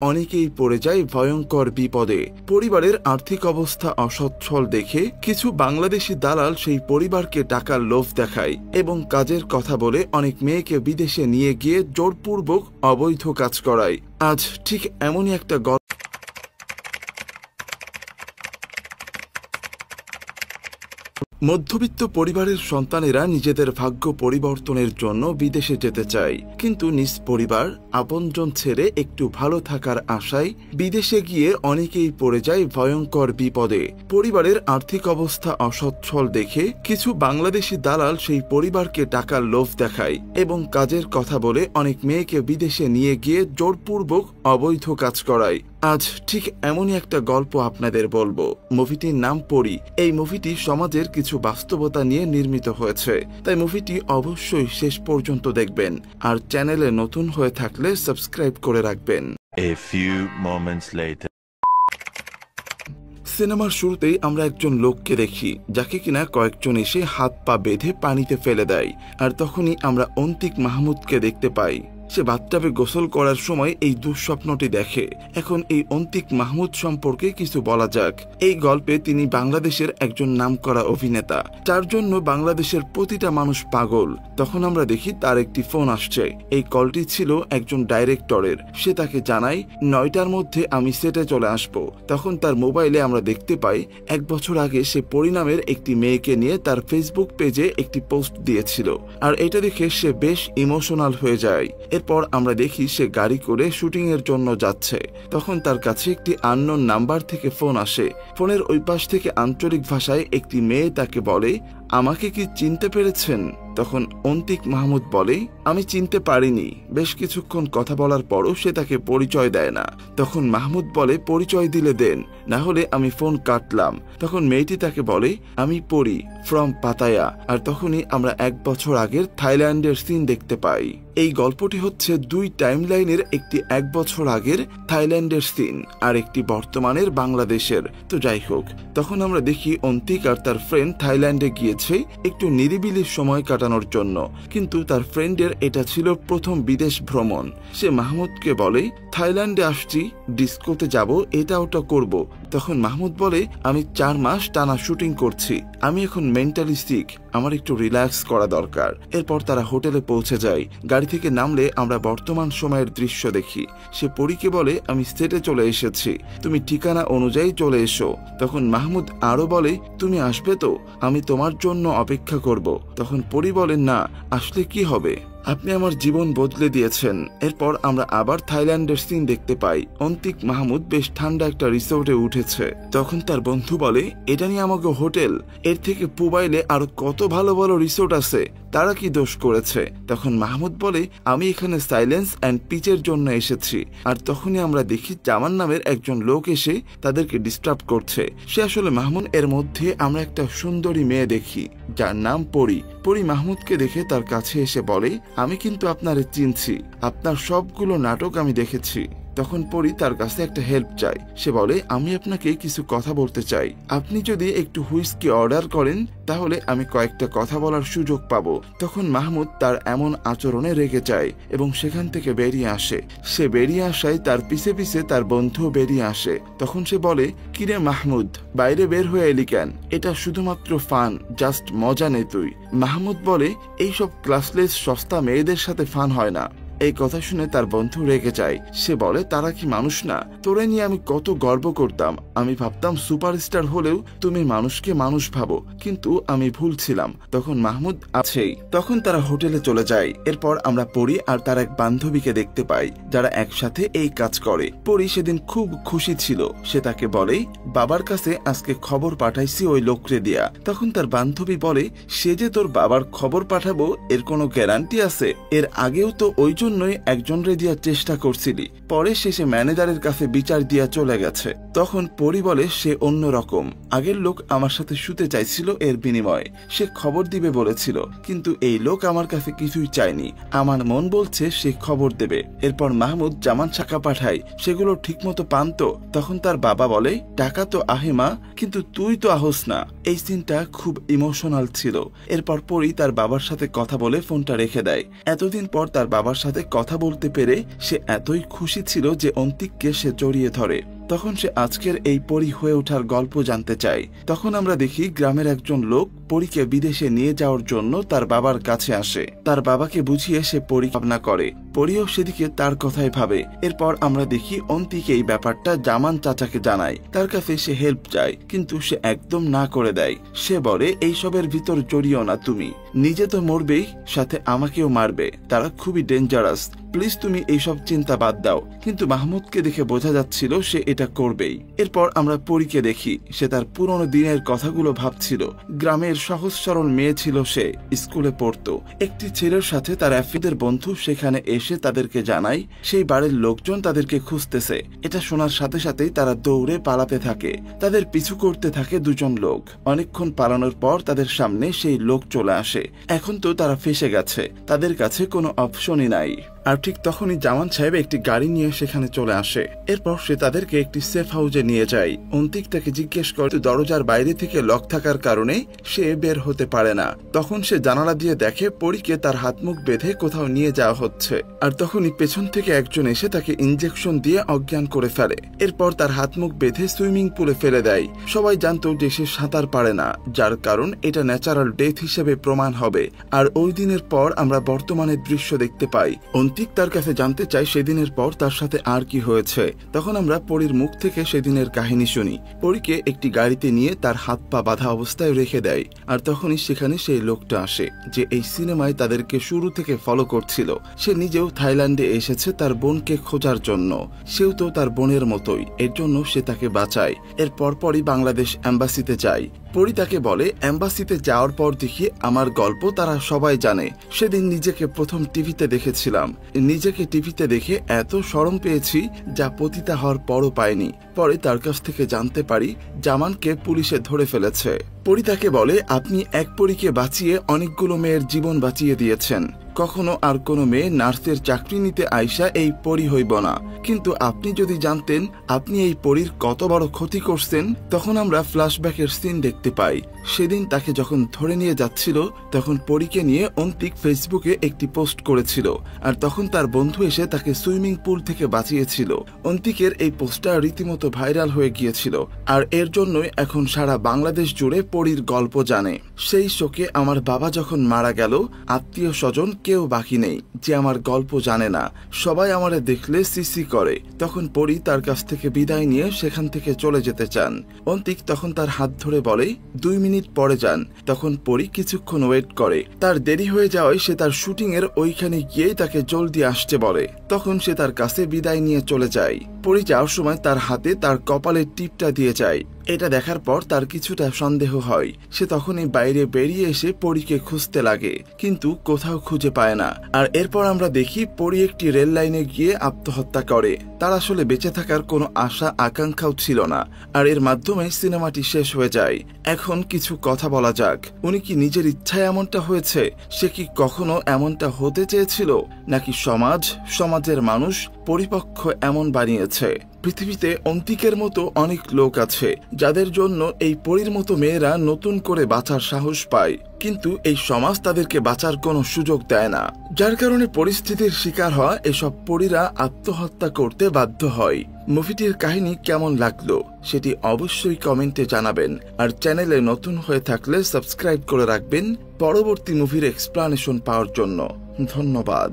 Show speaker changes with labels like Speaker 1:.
Speaker 1: অনেকেই পড়ে যায় ভয়ঙ্কর বিপদে। পরিবারের আর্থিক অবস্থা অসচ্ছল দেখে কিছু বাংলাদেশি দালাল সেই পরিবারকে টাকার লোভ দেখায় এবং কাজের কথা বলে অনেক মেয়েকে বিদেশে নিয়ে গিয়ে জোরপূর্বক অবৈধ কাজ করায়। আজ ঠিক এমনই একটা মধ্যবিত্ত পরিবারের সন্তানেরা নিজেদের ভাগ্য পরিবর্তনের জন্য বিদেশে যেতে চায়, কিন্তু নিজ পরিবার আপনজন ছেড়ে একটু ভালো থাকার আশায় বিদেশে গিয়ে অনেকেই পড়ে যায় ভয়ঙ্কর বিপদে। পরিবারের আর্থিক অবস্থা অসচ্ছল দেখে কিছু বাংলাদেশি দালাল সেই পরিবারকে টাকার লোভ দেখায় এবং কাজের কথা বলে অনেক মেয়েকে বিদেশে নিয়ে গিয়ে জোরপূর্বক অবৈধ কাজ করায়। আজ ঠিক এমনই একটা গল্প আপনাদের বলবো। মুভিটির নাম পরী। এই মুভিটি সমাজের কিছু বাস্তবতা নিয়ে নির্মিত হয়েছে, তাই মুভিটি অবশ্যই শেষ পর্যন্ত দেখবেন। আর চ্যানেলে নতুন হয়ে থাকলে সাবস্ক্রাইব করে রাখবেন।
Speaker 2: A few moments later.
Speaker 1: সিনেমার শুরুতেই আমরা একজন লোককে দেখি, যাকে কিনা কয়েকজন এসে হাত পা বেঁধে পানিতে ফেলে দেয়। আর তখনই আমরা অন্তিক মাহমুদকে দেখতে পাই। সে বাথটাবে গোসল করার সময় এই দুঃস্বপ্নটি দেখে। এখন এই অন্তিক মাহমুদ সম্পর্কে কিছু বলা যাক। এই গল্পে তিনি বাংলাদেশের একজন নামকরা অভিনেতা, যার জন্য বাংলাদেশের প্রতিটা মানুষ পাগল। তখন আমরা দেখি তার একটি ফোন আসছে। এই কলটি ছিল একজন ডাইরেক্টরের। সে তাকে জানায় 9টার মধ্যে আমি সেটে চলে আসব। তখন তার মোবাইলে আমরা দেখতে পাই 1 বছর আগে সে পরিণামের একটি মেয়েকে নিয়ে তার ফেসবুক পেজে একটি পোস্ট দিয়েছিল। আর এটা দেখে সে বেশ ইমোশনাল হয়ে যায়। এরপর আমরা দেখি সে গাড়ি করে শুটিং এর জন্য যাচ্ছে। তখন তার কাছে একটি আননোন নাম্বার থেকে ফোন আসে। ফোনের ওই পাশ থেকে আঞ্চলিক ভাষায় একটি মেয়ে তাকে বলে, আমাকে কি চিনতে পেরেছেন? তখন অন্তিক মাহমুদ বলে, আমি চিনতে পারিনি। বেশ কিছুক্ষণ কথা বলার পরও সে তাকে পরিচয় দেয় না। তখন মাহমুদ বলে, পরিচয় দিলে দেন, না হলে আমি ফোন কাটলাম। তখন মেয়েটি তাকে বলে, আমি পড়ি ফ্রম পাতায়া। আর তখনই আমরা 1 বছর আগের থাইল্যান্ডের সিন দেখতে পাই। এই গল্পটি হচ্ছে 2 টাইমলাইনের, একটি 1 বছর আগের থাইল্যান্ডের সিন আর একটি বর্তমানের বাংলাদেশের। তো যাই হোক, তখন আমরা দেখি অন্তিক আর তার ফ্রেন্ড থাইল্যান্ডে গিয়েছে একটু নিরিবিলি সময় কাটানোর জন্য, কিন্তু তার ফ্রেন্ডের এটা ছিল প্রথম বিদেশ ভ্রমণ। সে মাহমুদকে বলে, থাইল্যান্ডে আসছি, ডিস্কোতে যাব, এটা ওটা করব। তখন মাহমুদ বলে, আমি 4 মাস টানা শুটিং করছি, আমি এখন মেন্টালি সিক, আমার একটু রিল্যাক্স করা দরকার। এরপর তারা হোটেলে পৌঁছে যায়। গাড়ি থেকে নামলে আমরা বর্তমান সময়ের দৃশ্য দেখি। সে পরীকে বলে, আমি সেটে চলে এসেছি, তুমি ঠিকানা অনুযায়ী চলে এসো। তখন মাহমুদ আরো বলে, তুমি আসবে তো? আমি তোমার জন্য অপেক্ষা করব। তখন পরী বলে, না, আসলে কি হবে, আপনি আমার জীবন বদলে দিয়েছেন। এরপর আমরা আবার থাইল্যান্ডের সিন দেখতে পাই। অন্তিক মাহমুদ বেশ ঠান্ডা একটা রিসোর্টে উঠেছে। তখন তার বন্ধু বলে, এটা নিয়ে আমাকে হোটেল, এর থেকে মোবাইলে আরো কত ভালো ভালো রিসোর্ট আছে, তারা কি দোষ করেছে? তখন মাহমুদ বলে, আমি এখানে সাইলেন্স অ্যান্ড পিচের জন্য এসেছি। আর তখনই আমরা দেখি জামান নামের একজন লোক এসে তাদেরকে ডিস্টার্ব করছে। সে আসলে মাহমুদ। এর মধ্যে আমরা একটা সুন্দরী মেয়ে দেখি, যার নাম পরী। পরী মাহমুদকে দেখে তার কাছে এসে বলে, আমি কিন্তু আপনারে চিনছি, আপনার সবগুলো নাটক আমি দেখেছি। তখন পরী তার কাছে একটা হেল্প চাই। সে বলে, আমি আপনাকে কিছু কথা বলতে চাই, আপনি যদি একটু হুইস্কি অর্ডার করেন তাহলে আমি কয়েকটা কথা বলার সুযোগ পাবো। তখন মাহমুদ তার এমন আচরণে রেগে যায় এবং সেখান থেকে বেরিয়ে আসে। সে বেরিয়ে আসায় তার পিছে পিছে তার বন্ধু বেরিয়ে আসে। তখন সে বলে, কিরে মাহমুদ, বাইরে বের হয়ে এলি কেন? এটা শুধুমাত্র ফান, জাস্ট মজা নে তুই। মাহমুদ বলে, এইসব ক্লাসলেস সস্তা মেয়েদের সাথে ফান হয় না। এই কথা শুনে তার বন্ধু রেগে যায়। সে বলে, তারা কি মানুষ না? তোরে নিয়ে আমি কত গর্ব করতাম, আমি ভাবতাম সুপারস্টার হলেও তুমি মানুষকে মানুষ ভাবো, কিন্তু আমি ভুল ছিলাম। তখন মাহমুদ আছেই। তখন তারা হোটেলে চলে যায়। এরপর আমরা পরী আর তার এক বান্ধবীকে দেখতে পাই, যারা একসাথে এই কাজ করে। পরী সেদিন খুব খুশি ছিল। সে তাকে বলে, বাবার কাছে আজকে খবর পাঠাইছি ওই লোকরে দিয়া। তখন তার বান্ধবী বলে, সে যে তোর বাবার খবর পাঠাবো এর কোনো গ্যারান্টি আছে? এর আগেও তো ওই জন্যই একজনরে দিয়া চেষ্টা করছিলি, পরে শেষে ম্যানেজারের কাছে বিচার দিয়া চলে গেছে। তখন পরী বলে, সে অন্য রকম। আগের লোক আমার সাথে শুতে চাইছিল, এর বিনিময়ে সে খবর দিবে বলেছিল, কিন্তু এই লোক আমার কাছে কিছুই চায়নি। আমার মন বলছে সে খবর দেবে। এরপর মাহমুদ জামান টাকা পাঠায়, সেগুলো ঠিকমতো পান তো? তখন তার বাবা বলে, টাকা তো আহে মা, কিন্তু তুই তো আহস না। এই সিনটা খুব ইমোশনাল ছিল। এরপর পরী তার বাবার সাথে কথা বলে ফোনটা রেখে দেয়। এতদিন পর তার বাবার সাথে সাথে কথা বলতে পেরে সে এতই খুশি ছিল যে অন্তিককে সে জড়িয়ে ধরে। তখন সে আজকের এই পরী হয়ে ওঠার গল্প জানতে চায়। তখন আমরা দেখি গ্রামের একজন লোক পরীকে বিদেশে নিয়ে যাওয়ার জন্য তার বাবার কাছে আসে। তার বাবাকে বুঝিয়ে সে পরী ভাবনা করে, পরীও সেদিকে তার কথাই ভাবে। এরপর আমরা দেখি অন্তিক এই ব্যাপারটা জামান চাচাকে জানায়। তার কাছে সে হেল্প চায়, কিন্তু সে একদম না করে দেয়। সে বলে এইসবের ভিতর জড়িও না, তুমি নিজে তো মরবেই, সাথে আমাকেও মারবে, তারা খুবই ডেঞ্জারাস, প্লিজ তুমি এইসব চিন্তা বাদ দাও। কিন্তু মাহমুদকে দেখে বোঝা যাচ্ছিল সে এটা করবেই। এরপর আমরা পরীকে দেখি সে তার পুরনো দিনের কথাগুলো ভাবছিল। গ্রামের সহজ সরল মেয়ে ছিল, সে স্কুলে পড়তো। একটি ছেলের সাথে তার অ্যাফিদের বন্ধু সেখানে এসে তাদেরকে জানায় সেই বাড়ির লোকজন তাদেরকে খুঁজতেছে। এটা শোনার সাথে সাথেই তারা দৌড়ে পালাতে থাকে। তাদের পিছু করতে থাকে দুজন লোক। অনেকক্ষণ পালানোর পর তাদের সামনে সেই লোক চলে আসে। এখন তো তারা ফেসে গেছে, তাদের কাছে কোনো অপশনই নাই। আর ঠিক তখনই জামান সাহেব একটি গাড়ি নিয়ে সেখানে চলে আসে। এরপর সে তাদেরকে একটি সেফ হাউসে নিয়ে যায়। অন্তিক তাকে জিজ্ঞেস করে দরজার বাইরে থেকে লক থাকার কারণে সে বের হতে পারে না। তখন সে জানালা দিয়ে দেখে পরীকে তার হাত মুখ বেঁধে কোথাও নিয়ে যাওয়া হচ্ছে। আর তখনই পেছন থেকে একজন এসে তাকে ইনজেকশন দিয়ে অজ্ঞান করে ফেলে। এরপর তার হাত মুখ বেঁধে সুইমিং পুলে ফেলে দেয়। সবাই জানতো যে সে সাঁতার পারে না, যার কারণ এটা ন্যাচারাল ডেথ হিসেবে প্রমাণ হবে। আর ওই দিনের পর আমরা বর্তমানের দৃশ্য দেখতে পাই। অন্তিক তার কাছে জানতে চাই সেদিনের পর তার সাথে আর কি হয়েছে। তখন আমরা পরীর মুখ থেকে সেদিনের কাহিনী শুনি। পরীকে একটি গাড়িতে নিয়ে তার হাত পা বাঁধা অবস্থায় রেখে দেয়। আর তখনই সেখানে সেই লোকটা আসে যে এই সিনেমায় তাদেরকে শুরু থেকে ফলো করছিল। সে নিজেও থাইল্যান্ডে এসেছে তার বোনকে খোঁজার জন্য। সেও তো তার বোনের মতোই, এর জন্য সে তাকে বাঁচায়। এর পরপরই বাংলাদেশ এম্বাসিতে যায়। পরী তাকে বলে, এম্বাসিতে যাওয়ার পর দেখি আমার গল্প তারা সবাই জানে। সেদিন নিজেকে প্রথম টিভিতে দেখেছিলাম। নিজেকে টিভিতে দেখে এত শরম পেয়েছি যা পতিতা হওয়ার পরও পাইনি। পরে তার কাছ থেকে জানতে পারি জামানকে পুলিশে ধরে ফেলেছে। পরী তাকে বলে, আপনি এক পরীকে বাঁচিয়ে অনেকগুলো মেয়ের জীবন বাঁচিয়ে দিয়েছেন। কখনো আর কোনো মেয়ে নার্সের চাকরি নিতে আইসা এই পরী হইব না। কিন্তু আপনি যদি জানতেন আপনি এই পরীর কত বড় ক্ষতি করছেন। তখন আমরা ফ্ল্যাশব্যাকের সিন দেখতে পাই। সেদিন তাকে যখন ধরে নিয়ে যাচ্ছিল তখন পরীকে নিয়ে অন্তিক ফেসবুকে একটি পোস্ট করেছিল। আর তখন তার বন্ধু এসে তাকে সুইমিং পুল থেকে বাঁচিয়েছিল। অন্তিকের এই পোস্টটা রীতিমতো ভাইরাল হয়ে গিয়েছিল। আর এর জন্যই এখন সারা বাংলাদেশ জুড়ে পরীর গল্প জানে। সেই শোকে আমার বাবা যখন মারা গেল আত্মীয় স্বজন কেউ বাকি নেই যে আমার গল্প জানে না। সবাই আমারে দেখলে সিসি করে। তখন পরী তার কাছ থেকে বিদায় নিয়ে সেখান থেকে চলে যেতে চান। অন্তিক তখন তার হাত ধরে বলে 2 মিনিট পরে যান। তখন পরী কিছুক্ষণ ওয়েট করে। তার দেরি হয়ে যাওয়ায় সে তার শুটিং এর ওইখানে গিয়েই তাকে জলদি আসতে বলে। তখন সে তার কাছে বিদায় নিয়ে চলে যায়। পরী যাওয়ার সময় তার হাতে তার কপালের টিপটা দিয়ে যায়। এটা দেখার পর তার কিছুটা সন্দেহ হয়। সে তখনই বাইরে বেরিয়ে এসে পরীকে খুঁজতে লাগে, কিন্তু কোথাও খুঁজে পায় না। আর এরপর আমরা দেখি পরী একটি রেল লাইনে গিয়ে আত্মহত্যা করে। তার আসলে বেঁচে থাকার কোনো আশা আকাঙ্ক্ষাও ছিল না। আর এর মাধ্যমে সিনেমাটি শেষ হয়ে যায়। এখন কিছু কথা বলা যাক। উনি কি নিজের ইচ্ছায় এমনটা হয়েছে? সে কি কখনো এমনটা হতে চেয়েছিল, নাকি সমাজের মানুষ পরিপক্ষ এমন বানিয়েছে? পৃথিবীতে অন্তিকের মতো অনেক লোক আছে যাদের জন্য এই পরীর মতো মেয়েরা নতুন করে বাঁচার সাহস পায়, কিন্তু এই সমাজ তাদেরকে বাঁচার কোনো সুযোগ দেয় না। যার কারণে পরিস্থিতির শিকার হওয়া এসব পরীরা আত্মহত্যা করতে বাধ্য হয়। মুভিটির কাহিনী কেমন লাগলো সেটি অবশ্যই কমেন্টে জানাবেন। আর চ্যানেলে নতুন হয়ে থাকলে সাবস্ক্রাইব করে রাখবেন পরবর্তী মুভির এক্সপ্লানেশন পাওয়ার জন্য। ধন্যবাদ।